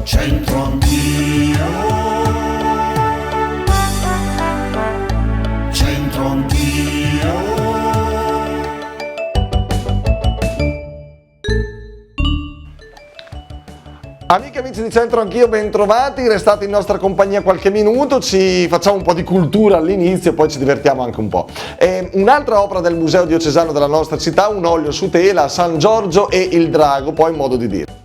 C'entro anch'io, c'entro anch'io. Amiche e amici di Centro Anch'io, ben trovati, restate in nostra compagnia qualche minuto, ci facciamo un po' di cultura all'inizio e poi ci divertiamo anche un po'. Un'altra opera del Museo Diocesano della nostra città, un olio su tela, San Giorgio e il Drago, poi in modo di dire.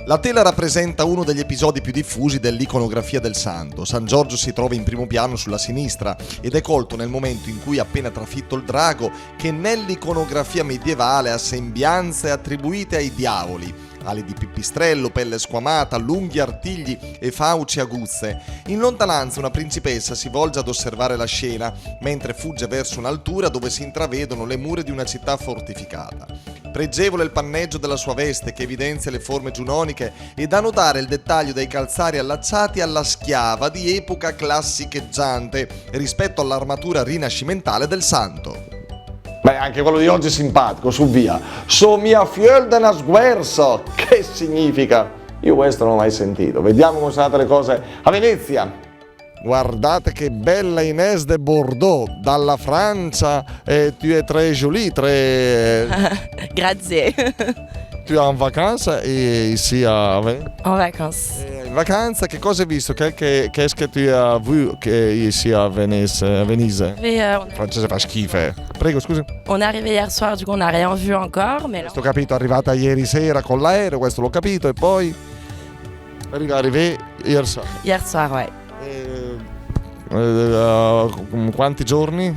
La tela rappresenta uno degli episodi più diffusi dell'iconografia del santo. San Giorgio si trova in primo piano sulla sinistra ed è colto nel momento in cui ha appena trafitto il drago, che nell'iconografia medievale ha sembianze attribuite ai diavoli. Ali di pipistrello, pelle squamata, lunghi artigli e fauci aguzze. In lontananza una principessa si volge ad osservare la scena mentre fugge verso un'altura dove si intravedono le mura di una città fortificata. Pregevole il panneggio della sua veste che evidenzia le forme giunoniche e da notare il dettaglio dei calzari allacciati alla schiava di epoca classicheggiante rispetto all'armatura rinascimentale del santo. Beh, anche quello di oggi è simpatico, su via. So mia fiel de nas guerso. Che significa? Io questo non l'ho mai sentito. Vediamo come sono andate le cose a Venezia. Guardate che bella Inès de Bordeaux, dalla Francia, tu es très jolie, très... Grazie. Tu es en vacances et ici à Venise? En vacances. In vacanza, che cosa hai visto? Qu'est-ce que tu as vu ici à Venise? Il francese fa schifo. Prego, scusi. On est arrivé hier soir, du coup on n'a rien vu encore, mais là, Questo ho capito, è arrivata ieri sera con l'aereo, questo l'ho capito, e poi arrivé ieri sera. hier soir, ouais. Quanti giorni?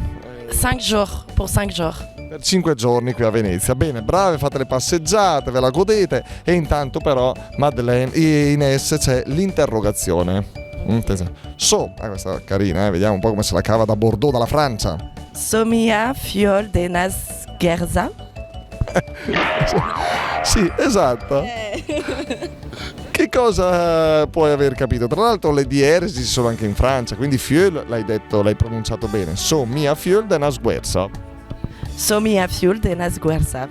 5 jours, pour 5 jours. Per 5 giorni qui a Venezia. Bene, brave, fate le passeggiate, ve la godete, e intanto però Madeleine, Ines, c'è l'interrogazione. Questa è carina, vediamo un po' come se la cava da Bordeaux, dalla Francia. Somia fiol de nas gerza. Sì, esatto. Che cosa puoi aver capito? Tra l'altro le dieresi sono anche in Francia, quindi fiol l'hai detto, l'hai pronunciato bene. So mia fiol de nas guerza. Somia fiol de nas guerza.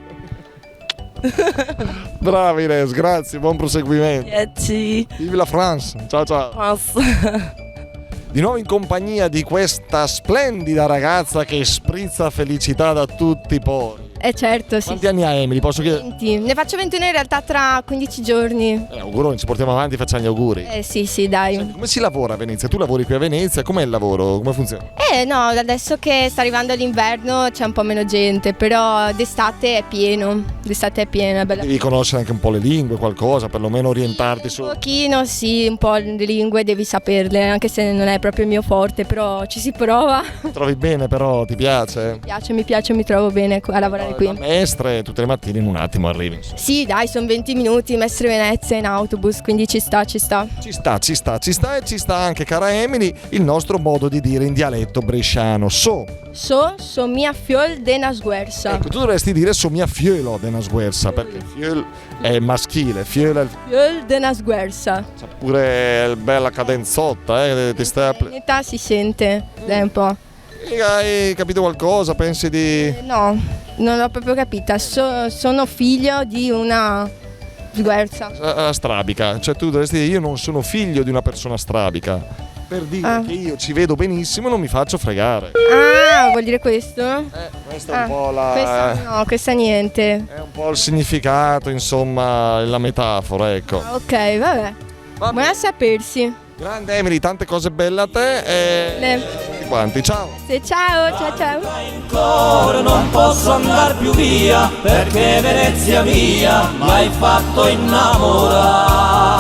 Brava Ines, grazie, buon proseguimento. Yati. Vive la France, ciao ciao. France. Di nuovo in compagnia di questa splendida ragazza che sprizza felicità da tutti i pori. Certo, sì. Quanti anni ha Emily? Posso chiedere? 20. Ne faccio 21 in realtà tra 15 giorni. Auguroni, ci portiamo avanti, facciamo gli auguri. Sì, dai. Senti, come si lavora a Venezia? Tu lavori qui a Venezia, com'è il lavoro? Come funziona? No, adesso che sta arrivando l'inverno c'è un po' meno gente, però d'estate è pieno. D'estate è piena, è bella. Devi conoscere anche un po' le lingue, qualcosa, perlomeno orientarti su. Un pochino, sì, un po' le lingue devi saperle, anche se non è proprio il mio forte, però ci si prova. Ti trovi bene però, ti piace? Mi piace, mi trovo bene a lavorare qui. Da Mestre, tutte le mattine in un attimo arrivi. Sì, dai, sono 20 minuti, Mestre Venezia in autobus, quindi ci sta. Ci sta e ci sta anche, cara Emily, il nostro modo di dire in dialetto bresciano. So mia fiol de nas guerza. Ecco, tu dovresti dire so mia fiolo de nas guerza, perché fiol è maschile, fiol de nas guerza. c'ha pure bella cadenzotta, ti stai In età si sente, dai un po'. Hai capito qualcosa? Pensi di... No, non l'ho proprio capita. Sono figlio di una sguerza. strabica, cioè tu dovresti dire io non sono figlio di una persona strabica, per dire che io ci vedo benissimo e non mi faccio fregare. Vuol dire questo? Questa è un po' la... Questa niente. È un po' il significato, insomma, la metafora, ecco. Ok, vabbè. Buona a sapersi. Grande Emily, tante cose belle a te e tutti quanti, ciao! Ciao. Ancora non posso andar più via perché Venezia mia m'hai fatto innamorare.